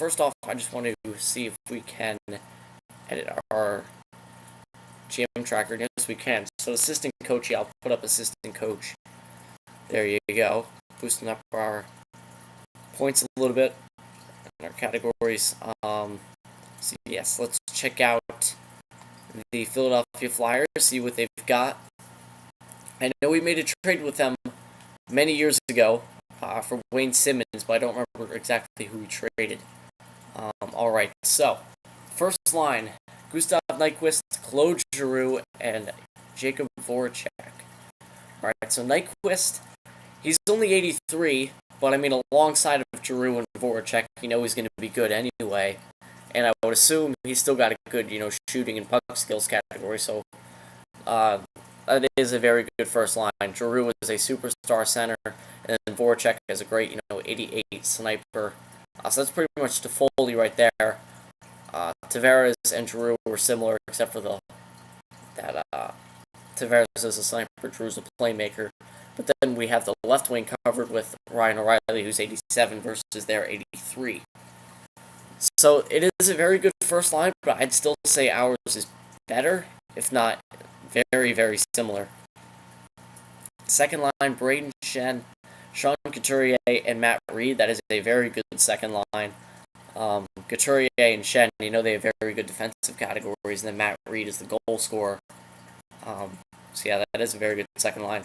first off, I just wanted to see if we can edit our GM tracker. Yes, we can. So assistant coach, yeah, I'll put up assistant coach. There you go. Boosting up our points a little bit in our categories. So yes, let's check out the Philadelphia Flyers, see what they've got. I know we made a trade with them many years ago for Wayne Simmons, but I don't remember exactly who we traded. Alright, so, first line, Gustav Nyquist, Claude Giroux, and Jacob Voracek. Alright, so Nyquist, he's only 83, but I mean, alongside of Giroux and Voracek, you know he's going to be good anyway. And I would assume he's still got a good, shooting and puck skills category, so that is a very good first line. Giroux is a superstar center, and then Voracek is a great, 88 sniper. So that's pretty much the Foley right there. Tavares and Giroux were similar, except for that Tavares is a sniper, Giroux's a playmaker. But then we have the left wing covered with Ryan O'Reilly, who's 87 versus their 83. So it is a very good first line, but I'd still say ours is better, if not very, very similar. Second line, Braden Shen, Sean Couturier, and Matt Reed. That is a very good second line. Couturier and Shen, they have very good defensive categories, and then Matt Reed is the goal scorer. So yeah, that is a very good second line.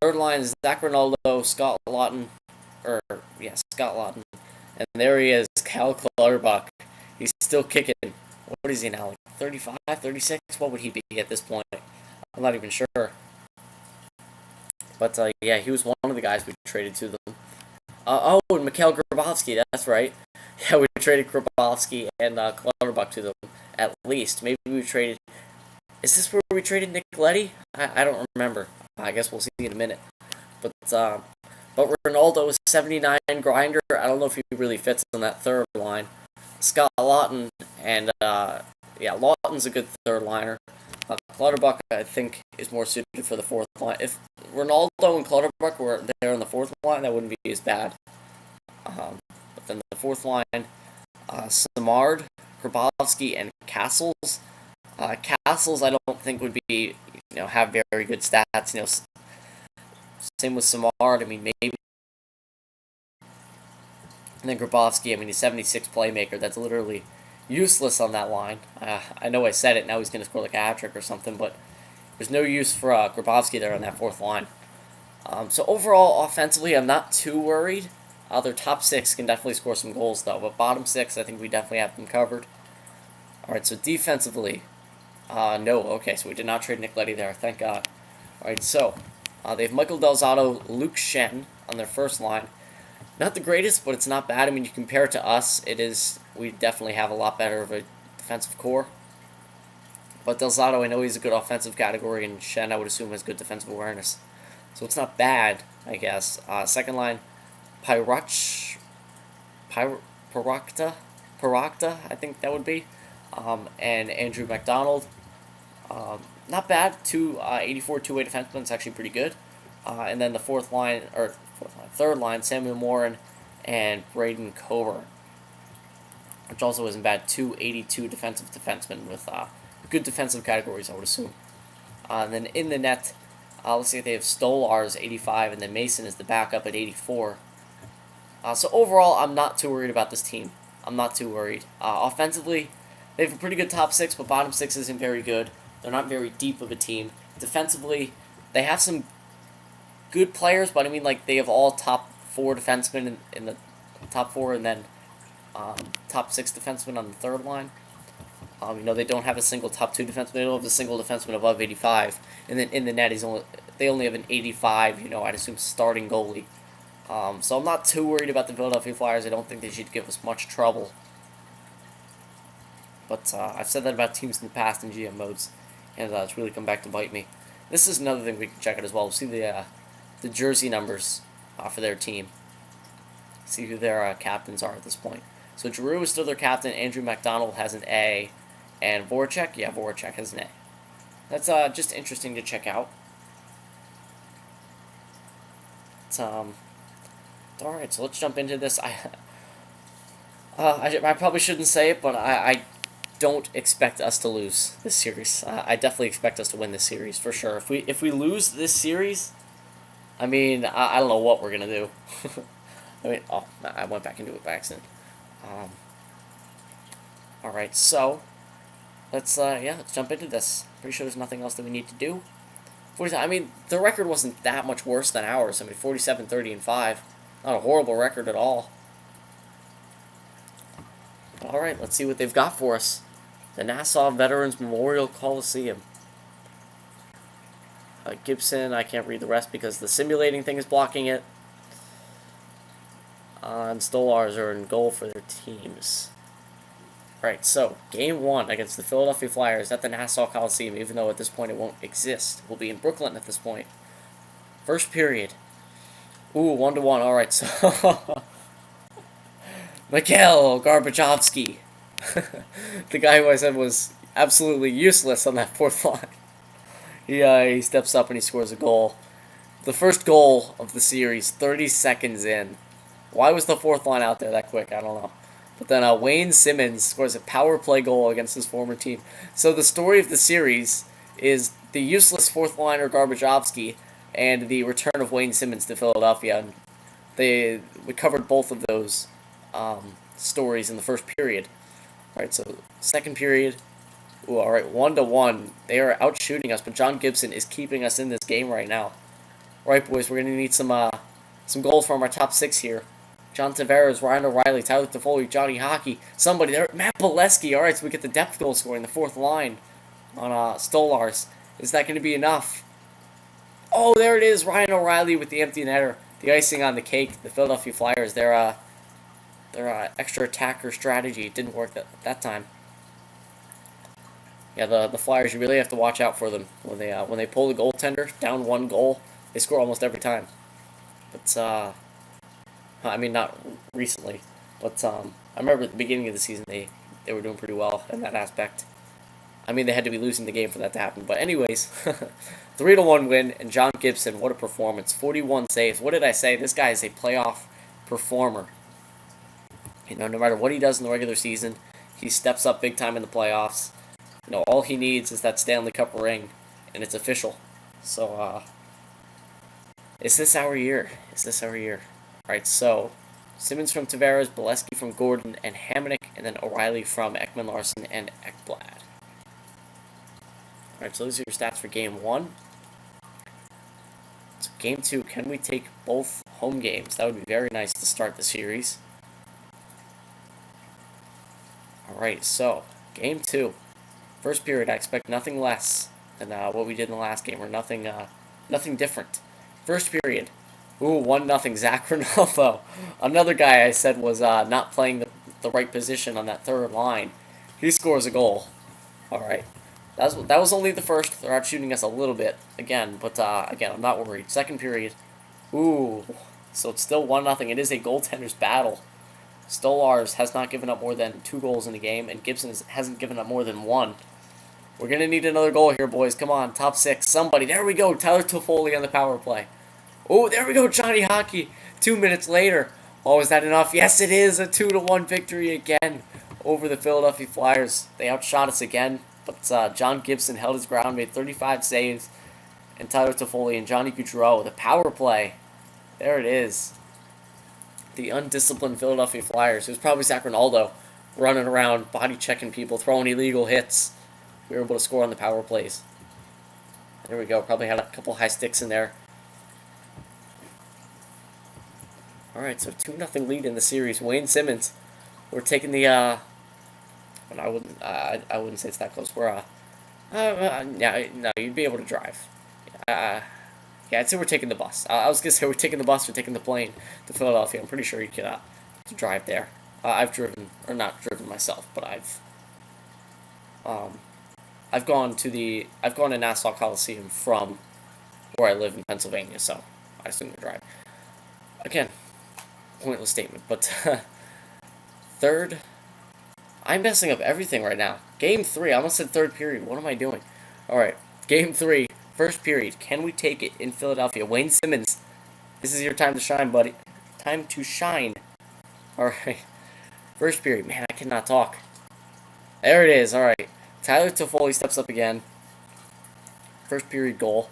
Third line is Zach Rinaldo, Scott Laughton, and there he is, Cal Clutterbuck. He's still kicking. What is he now, like 35, 36? What would he be at this point? I'm not even sure. But yeah, he was one of the guys we traded to them. And Mikhail Grabovski, that's right. Yeah, we traded Grabovski and Clutterbuck to them, at least. Maybe we traded... Is this where we traded Nick Leddy? I don't remember. I guess we'll see in a minute. But Ronaldo is 79 grinder. I don't know if he really fits on that third line. Scott Laughton, and Lawton's a good third liner. Clutterbuck, I think, is more suited for the fourth line. If Ronaldo and Clutterbuck were there on the fourth line, that wouldn't be as bad. But then the fourth line, Samard, Grabovski, and Castles. Castles, I don't think would be, have very good stats. Same with Samard. I mean, maybe. And then Grabovski, I mean, he's 76 playmaker. That's literally useless on that line. I know I said it. Now he's going to score like a hat trick or something, but there's no use for Grabovski there on that fourth line. So overall, offensively, I'm not too worried. Their top six can definitely score some goals, though. But bottom six, I think we definitely have them covered. All right, so defensively, no. Okay, so we did not trade Nick Leddy there. Thank God. All right, so they have Michael Del Zotto, Luke Shen on their first line. Not the greatest, but it's not bad. I mean, you compare it to us, we definitely have a lot better of a defensive core. But Del Zotto, I know he's a good offensive category, and Shen, I would assume, has good defensive awareness. So it's not bad, I guess. Second line, Parakta, I think that would be, and Andrew McDonald. Not bad. 84 two-way defensemen is actually pretty good. And then the third line, Samuel Morin and Braden Coburn, which also isn't bad. 282 defensive defensemen with good defensive categories, I would assume. And then in the net, let's see if they have Stolarz 85, and then Mason is the backup at 84. So overall, I'm not too worried about this team. I'm not too worried. Offensively, they have a pretty good top six, but bottom six isn't very good. They're not very deep of a team. Defensively, they have some good players, but I mean, like, they have all top four defensemen in the top four, and then top six defensemen on the third line. They don't have a single top two defenseman. They don't have a single defenseman above 85. And then in the net, they only have an 85, I'd assume, starting goalie. So I'm not too worried about the Philadelphia Flyers. I don't think they should give us much trouble. But I've said that about teams in the past in GM modes, and it's really come back to bite me. This is another thing we can check out as well. We'll see the jersey numbers for their team. See who their captains are at this point. So Giroux is still their captain. Andrew McDonald has an A. And Voracek, Voracek has an A. That's just interesting to check out. Alright, so let's jump into this. I probably shouldn't say it, but I don't expect us to lose this series. I definitely expect us to win this series for sure. If we lose this series, I mean, I don't know what we're gonna do. I mean, oh, I went back into it by accident. Um, all right, so let's jump into this. Pretty sure there's nothing else that we need to do. 40, I mean, the record wasn't that much worse than ours. I mean, 47, 30, and 5. Not a horrible record at all. All right, let's see what they've got for us. The Nassau Veterans Memorial Coliseum. Gibson, I can't read the rest because the simulating thing is blocking it. And Stolars are in goal for their teams. Right, so Game 1 against the Philadelphia Flyers at the Nassau Coliseum, even though at this point it won't exist. We'll be in Brooklyn at this point. First period. Ooh, 1-1. All right, so Mikhail Gorbachevsky, the guy who I said was absolutely useless on that fourth line. He steps up and he scores a goal. The first goal of the series, 30 seconds in. Why was the fourth line out there that quick? I don't know. But then Wayne Simmons scores a power play goal against his former team. So the story of the series is the useless fourth liner Gorbachevsky and the return of Wayne Simmons to Philadelphia. And we covered both of those stories in the first period. All right, so second period. Ooh, all right, 1-1. They are out shooting us, but John Gibson is keeping us in this game right now. All right, boys, we're gonna need some goals from our top six here. John Tavares, Ryan O'Reilly, Tyler Toffoli, Johnny Hockey, somebody there. Matt Bolesky. All right, so we get the depth goal scoring, the fourth line on Stolars. Is that going to be enough? Oh, there it is. Ryan O'Reilly with the empty netter. The icing on the cake. The Philadelphia Flyers. Their extra attacker strategy didn't work that time. Yeah, the Flyers. You really have to watch out for them when they pull the goaltender down one goal. They score almost every time. But I mean, not recently, but I remember at the beginning of the season they were doing pretty well in that aspect. I mean, they had to be losing the game for that to happen. But anyways, 3-1 win, and John Gibson, what a performance. 41 saves. What did I say? This guy is a playoff performer. You know, no matter what he does in the regular season, he steps up big time in the playoffs. You know, all he needs is that Stanley Cup ring, and it's official. So, is this our year? Is this our year? Alright, so Simmons from Tavares, Bolesky from Gordon and Hamonic, and then O'Reilly from Ekman Larson and Ekblad. Alright, so those are your stats for Game 1. So Game 2, can we take both home games? That would be very nice to start the series. Alright, so Game 2. First period, I expect nothing less than what we did in the last game, or nothing different. First period. Ooh, 1-0, Zach Rinaldo. Another guy I said was not playing the right position on that third line. He scores a goal. Alright. That was only the first. They're out shooting us a little bit again, but again, I'm not worried. Second period. Ooh. So it's still 1-0. It is a goaltender's battle. Stolars has not given up more than 2 goals in a game, and Gibson hasn't given up more than 1. We're going to need another goal here, boys. Come on, top 6. Somebody. There we go. Tyler Toffoli on the power play. Oh, there we go, Johnny Hockey. 2 minutes later. Oh, is that enough? Yes, it is. A 2-1 victory again over the Philadelphia Flyers. They outshot us again, but John Gibson held his ground, made 35 saves, and Tyler Toffoli and Johnny Gaudreau, the power play. There it is. The undisciplined Philadelphia Flyers. It was probably Zach Rinaldo running around, body checking people, throwing illegal hits. We were able to score on the power plays. There we go. Probably had a couple high sticks in there. Alright, so 2-0 lead in the series. Wayne Simmons. We're taking the, but I wouldn't say it's that close. We're, yeah, no, you'd be able to drive. Yeah, I'd say we're taking the bus. I was going to say we're taking the bus or taking the plane to Philadelphia. I'm pretty sure you could, drive there. I've driven, or not driven myself, but I've gone to Nassau Coliseum from where I live in Pennsylvania, so I assume to drive. Again, pointless statement, but third, I'm messing up everything right now. Game 3, I almost said third period. What am I doing? Alright, Game 3, first period. Can we take it in Philadelphia? Wayne Simmons, this is your time to shine, buddy. Time to shine. Alright, First period. Man, I cannot talk. There it is. All right. Tyler Toffoli steps up again. First period goal.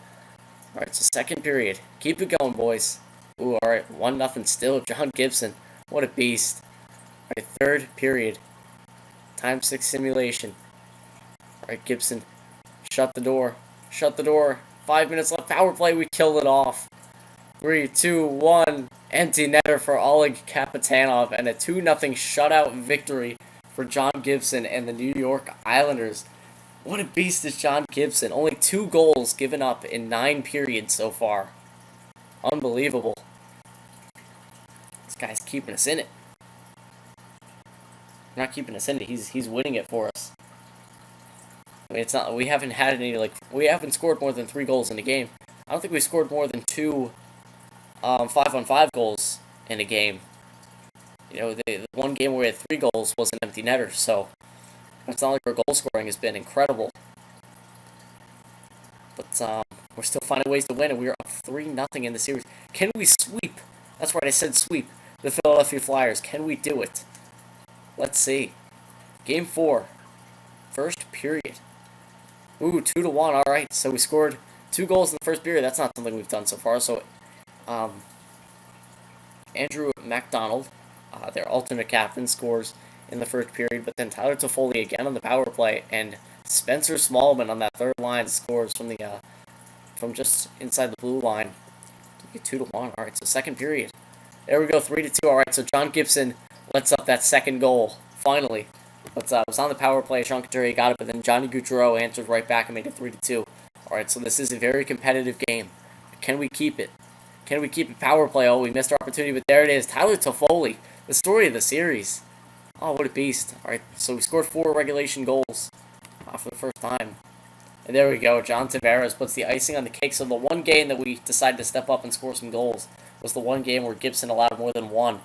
All right, so second period. Keep it going, boys. Ooh, all right. 1-0 still. John Gibson. What a beast. All right, third period. Time 6 simulation. All right, Gibson. Shut the door. Shut the door. 5 minutes left. Power play. We killed it off. 3, 2, 1. Empty netter for Oleg Kapitanov. And a 2-0 shutout victory for John Gibson and the New York Islanders. What a beast is John Gibson. Only 2 goals given up in 9 periods so far. Unbelievable. This guy's keeping us in it. Not keeping us in it. He's winning it for us. I mean, it's not. We haven't had any we haven't scored more than 3 goals in a game. I don't think we scored more than 2 5-on-5 goals in a game. You know, the one game where we had 3 goals was an empty netter. So it's not like our goal scoring has been incredible. But we're still finding ways to win, and we are up 3-0 in the series. Can we sweep? That's right, I said sweep. The Philadelphia Flyers. Can we do it? Let's see. Game 4. First period. Ooh, 2-1. All right, so we scored 2 goals in the first period. That's not something we've done so far. So, Andrew MacDonald, their alternate captain, scores in the first period. But then Tyler Toffoli again on the power play, and Spencer Smallman on that third line scores from from just inside the blue line. 2-1. All right, so second period. There we go, 3-2. All right, so John Gibson lets up that second goal finally. But it was on the power play. Sean Couturier got it, but then Johnny Gaudreau answered right back and made it 3-2. All right, so this is a very competitive game. Can we keep it? Can we keep it? Power play. Oh, we missed our opportunity, but there it is. Tyler Toffoli, the story of the series. Oh, what a beast. All right, so we scored 4 regulation goals for the first time. And there we go. John Tavares puts the icing on the cake. So the one game that we decided to step up and score some goals was the one game where Gibson allowed more than 1.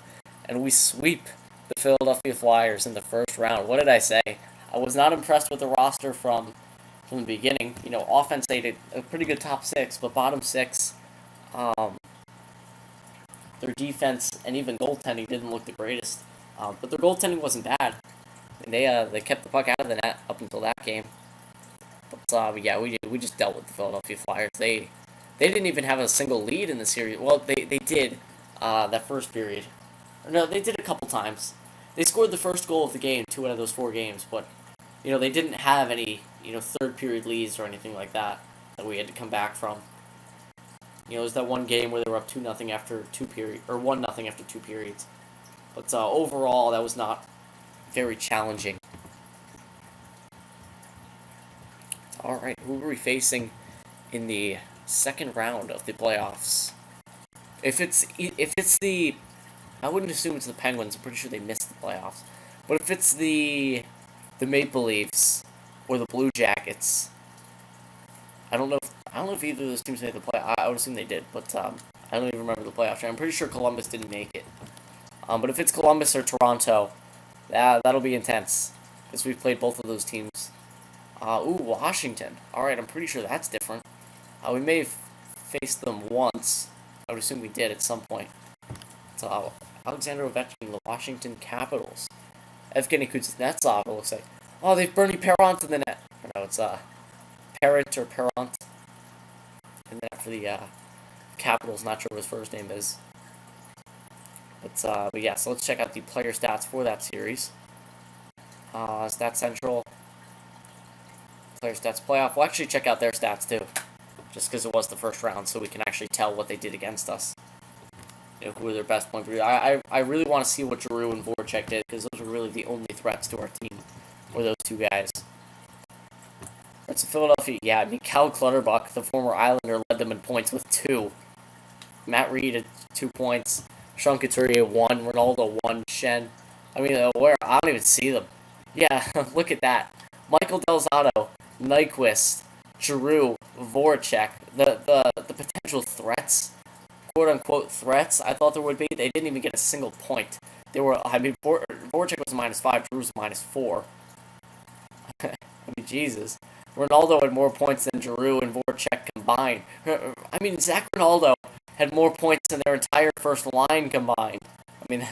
And we sweep the Philadelphia Flyers in the first round. What did I say? I was not impressed with the roster from the beginning. You know, offense, they did a pretty good top 6, but bottom 6, their defense and even goaltending didn't look the greatest. But their goaltending wasn't bad. And they kept the puck out of the net up until that game. But yeah, we just dealt with the Philadelphia Flyers. They didn't even have a single lead in the series. Well, they did that first period. No, they did a couple times. They scored the first goal of the game 2 out of those 4 games, but you know they didn't have any third period leads or anything like that we had to come back from. You know, it was that one game where they were up 2-0 after 2 periods, or 1-0 after 2 periods. But overall, that was not very challenging. All right, who are we facing in the second round of the playoffs? If it's the, I wouldn't assume it's the Penguins. I'm pretty sure they missed the playoffs. But if it's the Maple Leafs or the Blue Jackets, I don't know if either of those teams made the play. I would assume they did, but I don't even remember the playoffs. I'm pretty sure Columbus didn't make it. But if it's Columbus or Toronto, that'll be intense because we've played both of those teams. Ooh, Washington. All right, I'm pretty sure that's different. We may have faced them once. I would assume we did at some point. So Alexander Ovechkin, the Washington Capitals. Evgeny Kuznetsov, it looks like. Oh, they've Bernie Parent in the net. No, it's Parrot or Parent. And then for the Capitals, not sure what his first name is. But yeah, so let's check out the player stats for that series. Stats Central. Player stats playoff. We'll actually check out their stats too. Just because it was the first round, so we can actually tell what they did against us. You know, who were their best point per I really want to see what Giroux and Voracek did, because those were really the only threats to our team, were those 2 guys. It's Philadelphia. Yeah, Mikhail Clutterbuck, the former Islander, led them in points with 2. Matt Reed had 2 points. Sean Couturier 1. Ronaldo 1. Shen. I mean, where? I don't even see them. Yeah, look at that. Michael Delzato, Nyquist, Giroux, Voracek. The potential threats, quote unquote threats, I thought there would be. They didn't even get a single point. They were. I mean, Voracek was -5. Giroux was -4. I mean, Jesus. Ronaldo had more points than Giroux and Voracek combined. I mean, Zach Ronaldo had more points than their entire first line combined. I mean,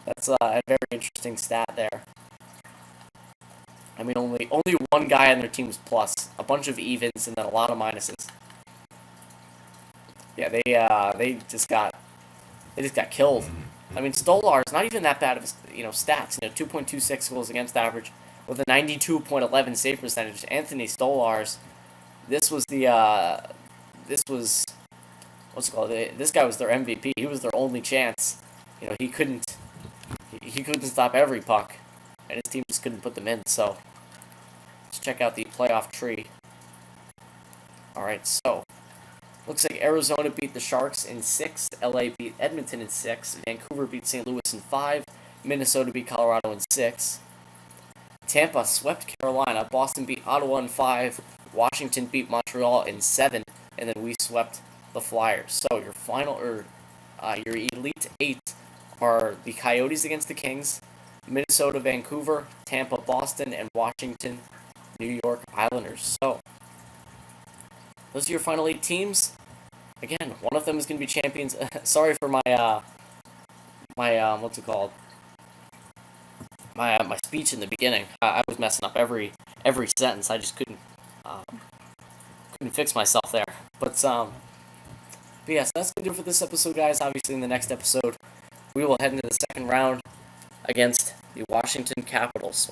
That's a very interesting stat there. I mean, only one guy on their team was plus, a bunch of evens, and then a lot of minuses. Yeah, they just got killed. I mean, Stolar's not even that bad of stats. 2.26 goals against average with a 92.11 save percentage. Anthony Stolar's. This was what's it called? This guy was their MVP. He was their only chance. He couldn't stop every puck, and his team just couldn't put them in. So let's check out the playoff tree. All right, so looks like Arizona beat the Sharks in 6, LA beat Edmonton in 6, Vancouver beat St. Louis in 5, Minnesota beat Colorado in 6, Tampa swept Carolina, Boston beat Ottawa in 5, Washington beat Montreal in 7, and then we swept the Flyers. So your Elite 8 are the Coyotes against the Kings, Minnesota, Vancouver, Tampa, Boston, and Washington, New York Islanders. So those are your final 8 teams. Again, one of them is going to be champions. Sorry for my what's it called? My speech in the beginning. I was messing up every sentence. I just couldn't fix myself there. But yes, that's gonna do it for this episode, guys. Obviously, in the next episode, we will head into the second round against the Washington Capitals.